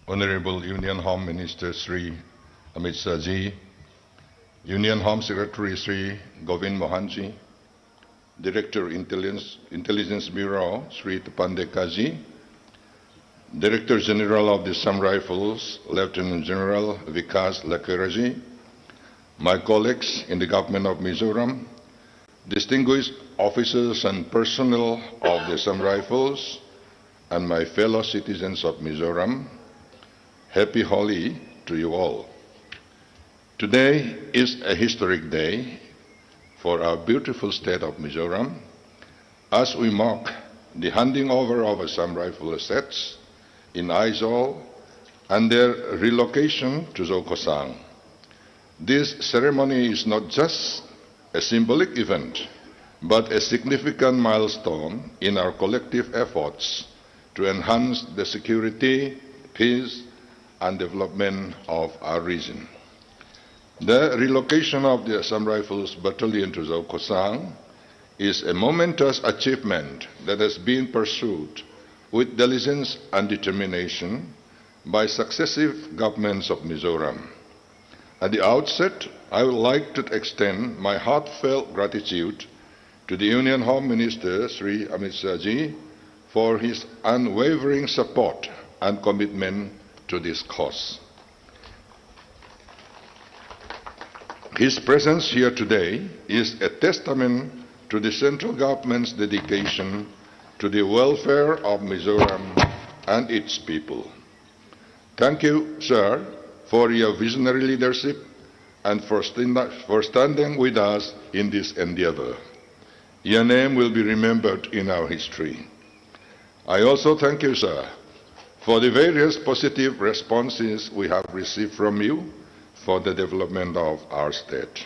Honorable Union Home Minister Sri Amit Shah Ji, Union Home Secretary Sri Govind Mohan Ji, Director Intelligence Bureau Sri Tapan Dekha Ji, Director General of the Assam Rifles Lieutenant General Vikas Lakera Ji, my colleagues in the government of Mizoram, distinguished officers and personnel of the Assam Rifles, and my fellow citizens of Mizoram, happy Holi to you all. Today is a historic day for our beautiful state of Mizoram as we mark the handing over of Assam Rifle assets in Aizawl and their relocation to Zokhosang. This ceremony is not just a symbolic event, but a significant milestone in our collective efforts to enhance the security, peace, and development of our region. The relocation of the Assam Rifles Battalion to Zokhosang is a momentous achievement that has been pursued with diligence and determination by successive governments of Mizoram. At the outset, I would like to extend my heartfelt gratitude to the Union Home Minister, Sri Amit Shah Ji, for his unwavering support and commitment to this cause. His presence here today is a testament to the central government's dedication to the welfare of Mizoram and its people. Thank you, sir, for your visionary leadership and for standing with us in this endeavor. Your name will be remembered in our history. I also thank you, sir, for the various positive responses we have received from you for the development of our state.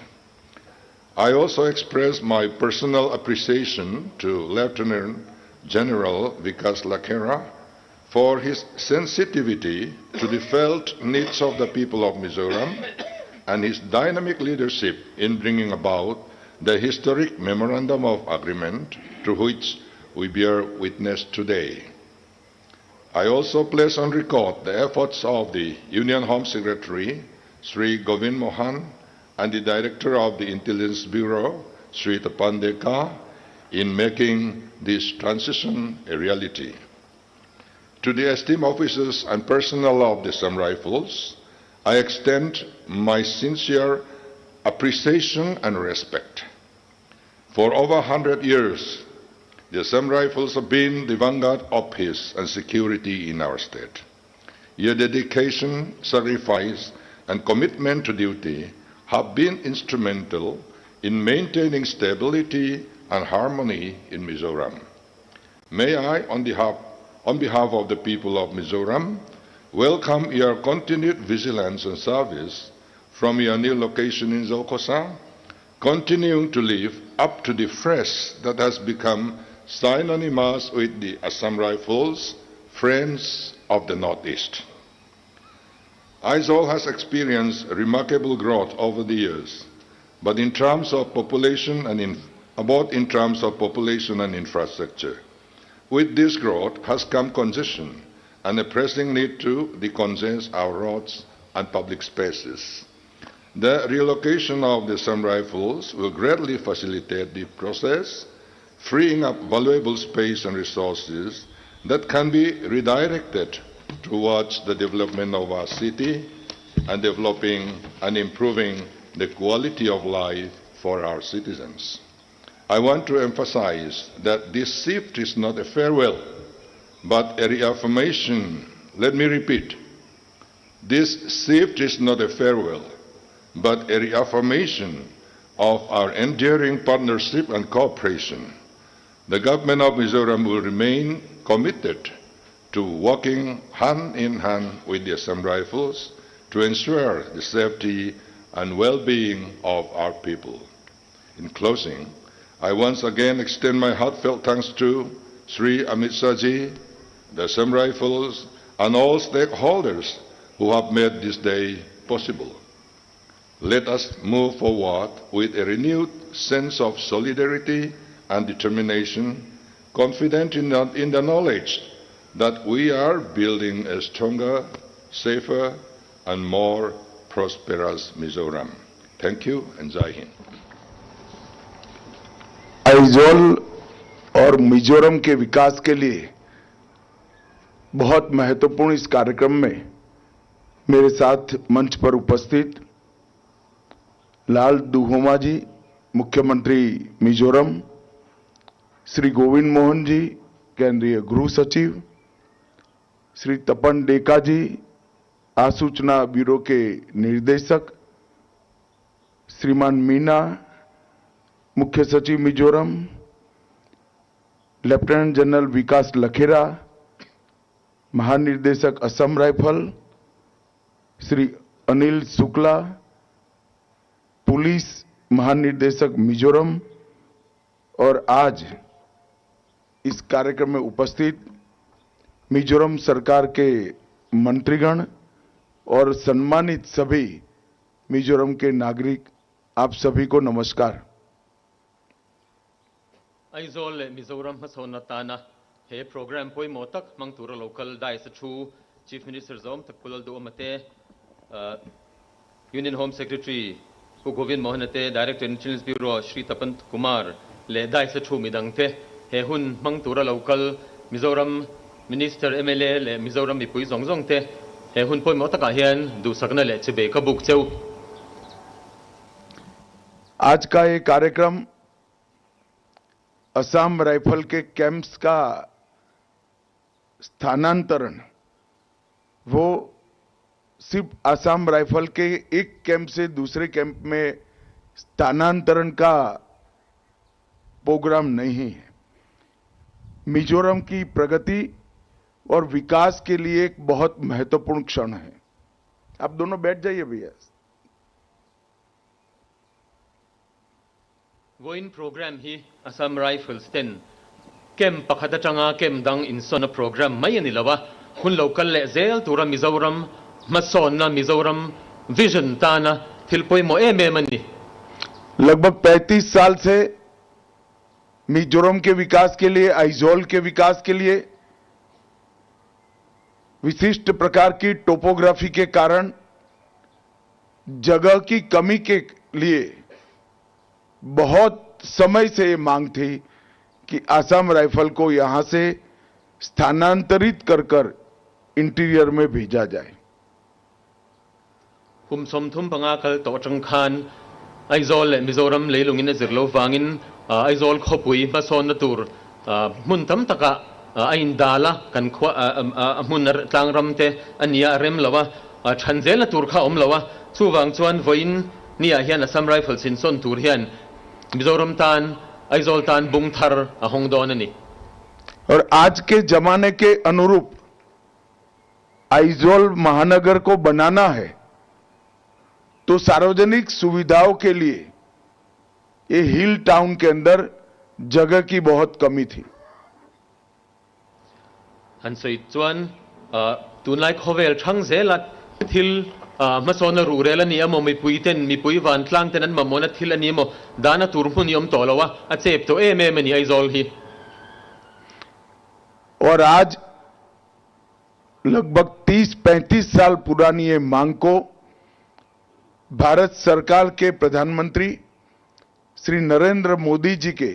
I also express my personal appreciation to Lieutenant General Vikas Lakera for his sensitivity to the felt needs of the people of Mizoram and his dynamic leadership in bringing about the historic Memorandum of Agreement to which we bear witness today. I also place on record the efforts of the Union Home Secretary, Sri Govind Mohan, and the Director of the Intelligence Bureau, Sri Tapan Dekha, in making this transition a reality. To the esteemed officers and personnel of the Assam Rifles, I extend my sincere appreciation and respect. For over 100 years, the Assam Rifles have been the vanguard of peace and security in our state. Your dedication, sacrifice, and commitment to duty have been instrumental in maintaining stability and harmony in Mizoram. May I, on behalf of the people of Mizoram, welcome your continued vigilance and service from your new location in Zokhosang, continuing to live up to the phrase that has become synonymous with the Assam Rifles, Friends of the Northeast. Aizawl has experienced remarkable growth over the years, but in terms of population and infrastructure. With this growth has come congestion and a pressing need to decongest our roads and public spaces. The relocation of the Assam Rifles will greatly facilitate the process, freeing up valuable space and resources that can be redirected towards the development of our city and developing and improving the quality of life for our citizens. I want to emphasize that this shift is not a farewell, but a reaffirmation. Let me repeat. This shift is not a farewell, but a reaffirmation of our enduring partnership and cooperation. The government of Mizoram will remain committed to working hand in hand with the Assam Rifles to ensure the safety and well-being of our people. In closing, I once again extend my heartfelt thanks to Sri Amit Shah Ji, the Assam Rifles, and all stakeholders who have made this day possible. Let us move forward with a renewed sense of solidarity and determination, confident in the knowledge that we are building a stronger, safer and more prosperous Mizoram. Thank you and Jai Hind. Aizawl और मिजोरम के विकास के लिए बहुत महत्वपूर्ण इस कार्यक्रम में मेरे साथ मंच पर उपस्थित लाल दुहोमा जी, मुख्यमंत्री मिजोरम, श्री गोविंद मोहन जी, केंद्रीय गृह सचिव, श्री तपन डेका जी, आसूचना ब्यूरो के निर्देशक, श्रीमान मीना, मुख्य सचिव मिजोरम, लेफ्टिनेंट जनरल विकास लखेरा, महानिर्देशक असम राइफल, श्री अनिल शुक्ला, पुलिस महानिर्देशक मिजोरम और आज इस कार्यक्रम में उपस्थित मिजोरम सरकार के मंत्रीगण और सम्मानित सभी मिजोरम के नागरिक, आप सभी को नमस्कार। आइजोल मिजोरम मसोनताना हे प्रोग्राम पोई मोतक मंगतुरा लोकल दाइस छु चीफ मिनिस्टर जोम तकुलल दो मते union home secretary Pu Govind मोहनते director intelligence bureau Shri Tapan Kumar ले दाइस छु मिदंगते हे हुन मंगतुरा लोकल मिजोरम मिनिस्टर एमएलए ले मिजोरम मिपुई जोंगजोंगते हे हुन पोई मोतक आहियन दु सकना ले चबे कबुक चौ। आज का ये कार्यक्रम असम राइफल के कैंप्स का स्थानांतरण, वो सिर्फ असम राइफल के एक कैंप से दूसरे कैंप में स्थानांतरण का प्रोग्राम नहीं है। मिजोरम की प्रगति और विकास के लिए एक बहुत महत्वपूर्ण क्षण है। आप दोनों बैठ जाइए भैया। वो इन प्रोग्राम ही असम राइफल्स 10 केम पखता चंगा केम दंग इन सोना प्रोग्राम मई निलवा हुन लोकल ले जेल तुरा मिजोरम मसोना मिजोरम विजन ताना थिलपोई मो ए मेमनी। लगभग 35 साल से मिजोरम के विकास के लिए, आइजोल के विकास के लिए विशिष्ट प्रकार की टोपोग्राफी के कारण, जगह की कमी के लिए बहुत समय से ये मांग थी कि असम राइफल को यहां से स्थानांतरित कर इंटीरियर में भेजा जाए। हुम सोमथुम पंगाकल तोचंग खान आइजोल मिजोरम लेलुंगिन जिरलो वांगिन आइजोल खोपुई मसोन तुर मुंतम तका आइन दाला कन ख्वा मुनर तांगरमते अनिया रेम लवा छंजेल तुरखा ओम लवा सुवांग चुन वइन निया हियन असम राइफल सिन सोन तुर हियन मिजोरम तान आइजोल तान बुंगथर होंगदोननी। और आज के जमाने के अनुरूप आइजोल महानगर को बनाना है तो सार्वजनिक सुविधाओं के लिए ये हिल टाउन के अंदर जगह की बहुत कमी थी। हंसई चुन तुनाई खोवेल छंगजेला थिल मसोना रूरेला नियम मिपुईतेन मिपुई वान क्लांगतेन ममोना थिल नियम दाना तुरमु नियम तोलवा अचेप तो ए मेमनी आइजोल ही। और आज लगभग 30-35 साल पुरानी ये मांग को भारत सरकार के प्रधानमंत्री श्री नरेंद्र मोदी जी के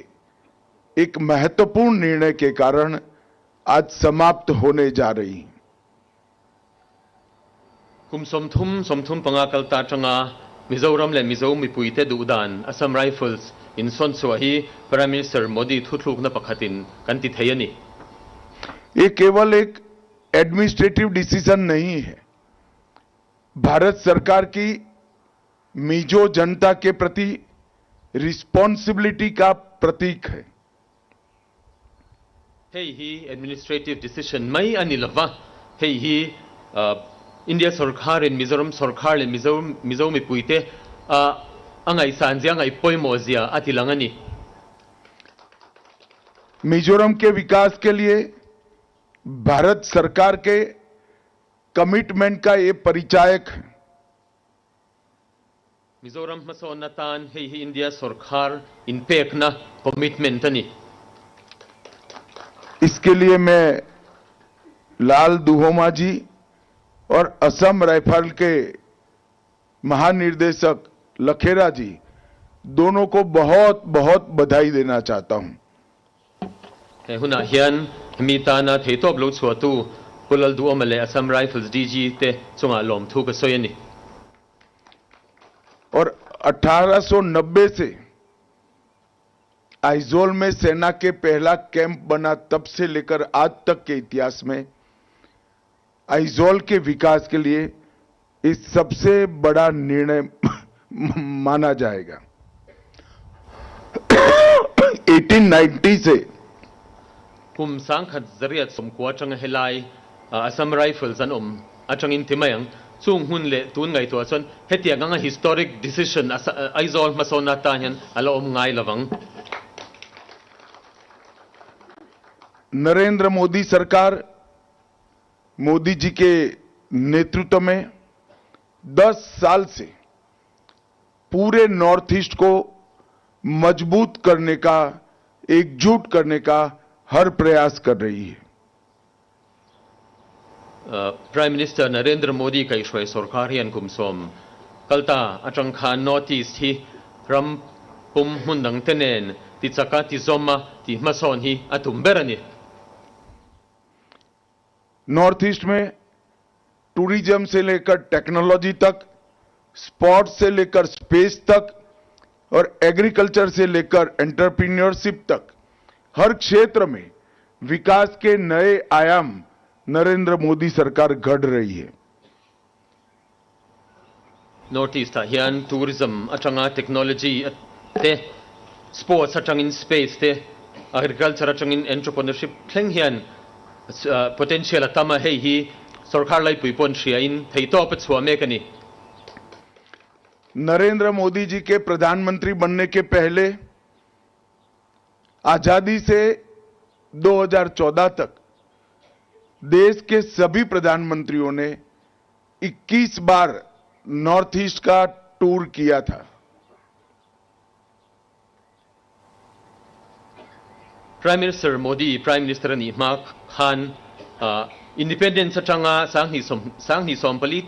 एक महत्वपूर्ण निर्णय के कारण आज समाप्त होने जा रही। हुम सोमथुम पंगाकल ताचंगा मिजोरम ले मिजो मिपुईते दुदान असम राइफल्स इन सोन सुही प्राइम मिनिस्टर मोदी थुथलुक न पखतिन कंति थयनी। ये केवल एक एडमिनिस्ट्रेटिव डिसीजन नहीं है, भारत सरकार की मिजो जनता के प्रति रिस्पॉन्सिबिलिटी का प्रतीक है। हे ही एडमिनिस्ट्रेटिव डिसीजन मई अनिलवा हे ही इंडिया सरकार इन मिजोरम सरकार ले मिजो मिपुईते अंगाई सांजिया अंगाई पोई मोजिया अतिलंगनी। मिजोरम के विकास के लिए भारत सरकार के कमिटमेंट का ये परिचायक है। मिजोरम मसोनतान हे ही इंडिया सरकार इन पेकना कमिटमेंट नहीं। इसके लिए मैं लाल दुहोमा जी और असम राइफल के महानिर्देशक लखेरा जी दोनों को बहुत बहुत बधाई देना चाहता हूं। हुना हियन मीताना थेतोब लो छुआतु पुलल दु अमले असम राइफल्स डीजी ते चुंगा लोम थु कसोयनी। और 1890 से आइजोल में सेना के पहला कैंप बना, तब से लेकर आज तक के इतिहास में आइजोल के विकास के लिए इस सबसे बड़ा निर्णय माना जाएगा। 1890 से कुम सांखत जरियत सुमकुआ चंग हेलाई Assam rifles on अचंग in तिमयंग chung hun le tun ngai to chon hetia ganga historic decision aizol masona ta hian ala ngai lawang। Narendra Modi सरकार मोदी जी के नेतृत्व में 10 साल से पूरे नॉर्थ ईस्ट को मजबूत करने का, एकजुट करने का हर प्रयास कर रही है। प्राइम मिनिस्टर नरेंद्र मोदी का ईश्वर सरकार हियन कुमसोम कलता अचंग खान नॉर्थ ईस्ट ही रम पुम हुंदंग तेनेन तिचका तिजोमा ति मसोन ही अतुम्बेरनी। नॉर्थ ईस्ट में टूरिज्म से लेकर टेक्नोलॉजी तक, स्पोर्ट्स से लेकर स्पेस तक और एग्रीकल्चर से लेकर एंटरप्रेन्योरशिप तक हर क्षेत्र में विकास के नए आयाम नरेंद्र मोदी सरकार गढ़ रही है। नॉर्थ ईस्ट हियन टूरिज्म अचंगा टेक्नोलॉजी ते स्पोर्ट्स अचंग इन स्पेस ते एग्रीकल्चर अचंग इन एंटरप्रेन्योरशिप थेंग हियन पोटेंशियल तमा है ही सरकार लाई पुइपोन श्रिया इन थैतो पछुआ मेकनी। नरेंद्र मोदी जी के प्रधानमंत्री बनने के पहले आजादी से 2014 तक देश के सभी प्रधानमंत्रियों ने 21 बार नॉर्थ ईस्ट का टूर किया था। Prime minister Modi prime minister निमाक खान इंडिपेंडेंस चंगा सांगनी सोमपली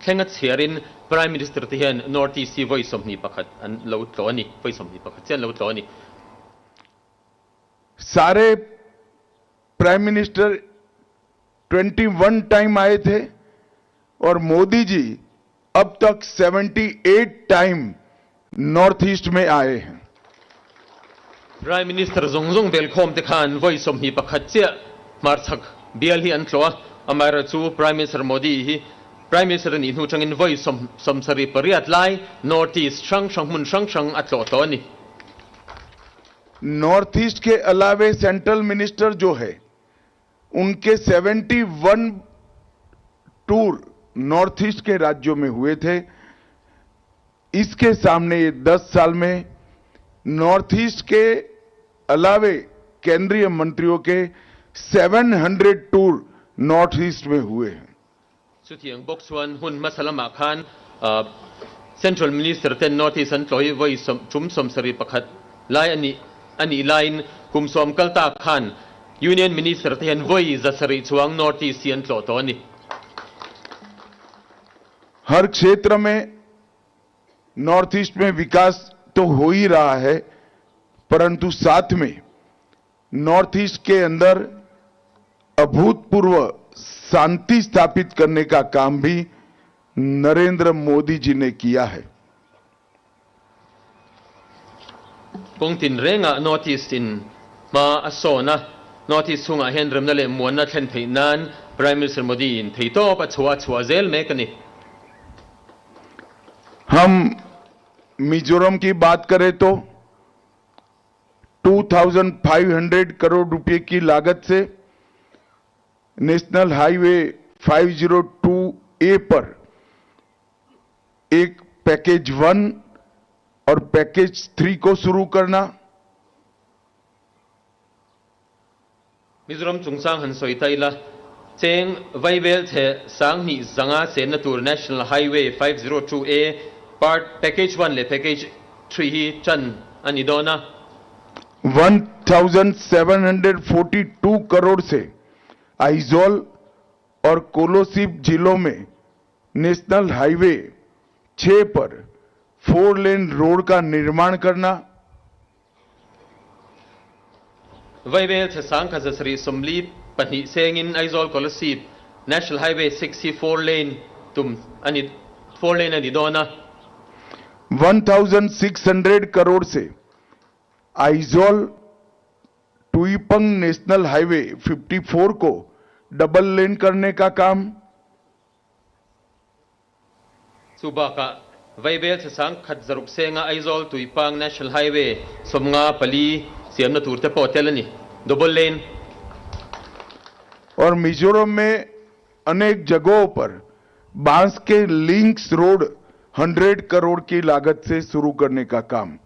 थेंगत शेरिन प्राइम मिनिस्टर तिहन नॉर्थ ईस्ट वॉइस सोमनी पखत अन लौटलोनी वॉइस सोमनी पखत चन लौटलोनी। सारे प्राइम मिनिस्टर 21 टाइम आए थे और मोदी जी अब तक 78 टाइम नॉर्थ ईस्ट में आए हैं। प्राइम मिनिस्टर जोंगजोंग वेलकम ते खान वॉइस सोमनी पखत चे मार्चक बियल ही अनलो अमर चु प्राइम मिनिस्टर मोदी ही प्राइम मिनिस्टर नि नु चंगिन वॉइस समसरी परियत लाई नॉर्थ ईस्ट शंग अतलोतोनी। नॉर्थ ईस्ट के अलावे सेंट्रल मिनिस्टर जो है उनके 71 टूर नॉर्थ ईस्ट के राज्यों में हुए थे। इसके सामने ये 10 साल में नॉर्थ ईस्ट के अलावे केंद्रीय मंत्रियों के 700 टूर नॉर्थ ईस्ट में हुए हैं। सुतियंग बॉक्सवन हुन मसलमा खान सेंट्रल मिनिस्टर तेन नॉर्थ ईस्ट एम्प्लॉय वॉइस चुम समसरी पखत लाई अनि लाइन कुमसोम कलता खान यूनियन मिनिस्टर तेन वॉइस जसरी चुवांग नॉर्थ ईस्ट एम्प्लॉय। हर क्षेत्र में नॉर्थ ईस्ट में विकास तो हो ही रहा है, परंतु साथ में नॉर्थ ईस्ट के अंदर अभूतपूर्व शांति स्थापित करने का काम भी नरेंद्र मोदी जी ने किया है। पुंगतिन रेंगा नॉर्थ ईस्ट इन मा असोना नॉर्थ ईस्ट हुंगा हेंद्रम नले मुन्ना थेन थेनान प्राइम मिनिस्टर मोदी इन थेतो पछुआ जेल में कनी। हम मिजोरम की बात करें तो 2500 करोड़ रुपए की लागत से नेशनल हाईवे 502A पर एक पैकेज 1 और पैकेज 3 को शुरू करना। मिजोरम चुंगसांग हंसोई तैला चेंग वाइवेल थे सांगनी जंगा से नतुर national highway 502A part package 1 ले पैकेज 3 ही चन अनिदोना 1742 करोड़ से आइजोल और कोलोसिब जिलों में नेशनल हाईवे 6 पर 4 लेन रोड का निर्माण करना। Vaibel se sang Kazasri Somli Pani Sengin Aizol Kolasib National Highway 64 lane tum ani 4 lane ani dona 1600 crore से आइजोल टुईपंग नेशनल हाईवे 54 को डबल लेन करने का काम। Subaka Vaibel se sang Kazaruk Senga Aizol Tuipang National Highway Somnga Pali Siamna Turte Potelani double lane। और मिजोरम में अनेक जगहों पर बांस के लिंक्स रोड 100 करोड़ की लागत से शुरू करने का काम।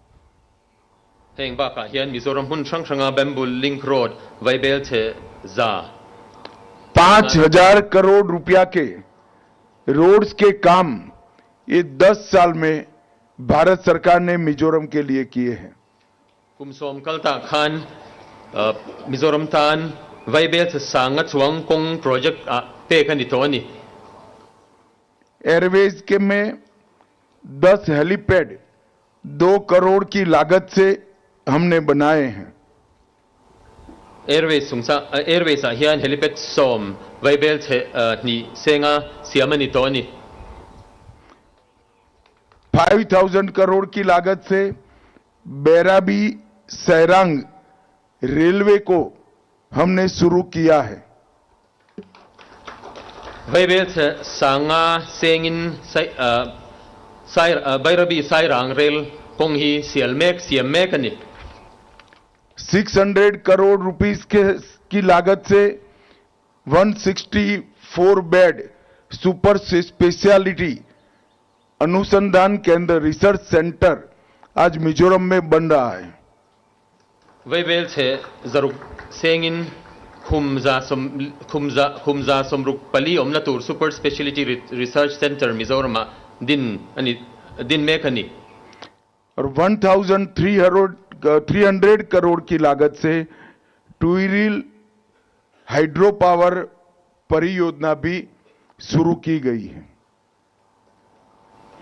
Heng baka hian Mizoram hun shanga bamboo link road Vaibel se za 5000 crore रुपया के रोड्स के काम ये 10 साल में भारत सरकार ने मिजोरम के लिए किए हैं। Kumsom Kalta Khan Mizoram Tan Vaibel se sanga chuang kong project pe kanitoni Airways के में 10 हेलीपैड 2 करोड़ की लागत से हमने बनाए हैं। Airways sungsa Airways hian helipad som Vaibel se ni senga siamani toni 5000 crore की लागत से बैराबी सैरांग रेलवे को हमने शुरू किया है। Vaibel se sanga sengin sai Bairabi Sairang rail kong hi siamek ani 600 crore rupees की लागत से 164 बेड सुपर स्पेशलिटी अनुसंधान केंद्र रिसर्च सेंटर आज मिजोरम में बन रहा है। Vaibel se zaruk sengin khumza somruk pali omnatur super specialty research center Mizoram din mekani और 1300 करोड़ की लागत से टुईरिल हाइड्रो पावर परियोजना भी शुरू की गई है।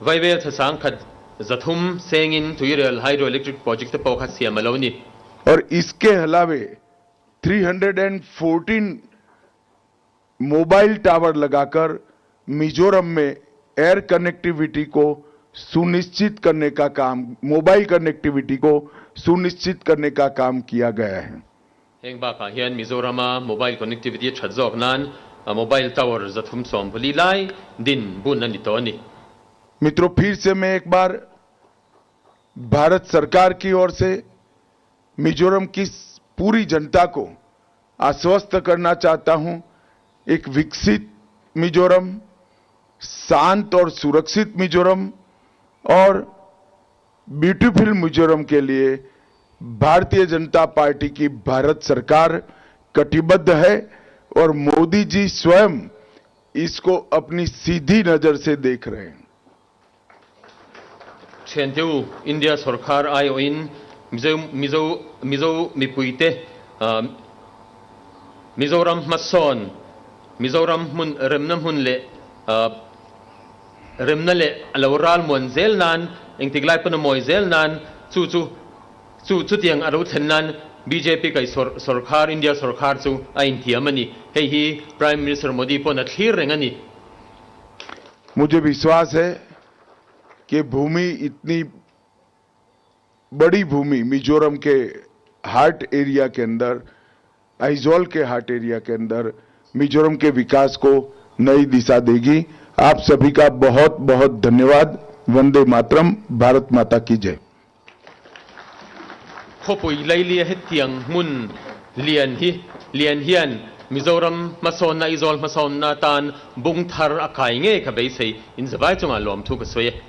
Vaibel se sangkhat zathum sengin tuirel hydroelectric project poka siamaloni और इसके अलावे 314 मोबाइल टावर लगाकर मिजोरम में एयर कनेक्टिविटी को सुनिश्चित करने का काम मोबाइल कनेक्टिविटी को सुनिश्चित करने का काम किया गया है। Heng baka hian Mizorama mobile connectivity chhadzok nan mobile tower zathum som puli lai din bun ani toni। मित्रों, फिर से मैं एक बार भारत सरकार की ओर से मिजोरम की पूरी जनता को आश्वस्त करना चाहता हूं, एक विकसित मिजोरम, शांत और सुरक्षित मिजोरम और ब्यूटीफुल मिजोरम के लिए भारतीय जनता पार्टी की भारत सरकार कटिबद्ध है और मोदी जी स्वयं इसको अपनी सीधी नजर से देख रहे हैं। Chentu India Sarkar Ayoin Mizo Mipuite Mizoram Mason Mizoram Mun Remnam Hunle Remnale Laural Monzel Nan Intiglai Panamoizel Nan Chu Tiang Arutenan BJP Kai Sarkar India Sarkar Chu Ain Tiamani Hey he Prime Minister Modi Ponat Hirengani। मुझे विश्वास है कि भूमि इतनी बड़ी भूमि मिजोरम के heart area के अंदर, आइजोल के हार्ट एरिया के अंदर मिजोरम के विकास को नई दिशा देगी। आप सभी का बहुत बहुत धन्यवाद। वंदे मातरम। भारत माता की जय। Khopui Lailia Hetiang Mun Lian Hian Mizoram Mason na Izol Mason Natan Bung Thar Akainge Kabese in the Vaitunga Lom took a sway.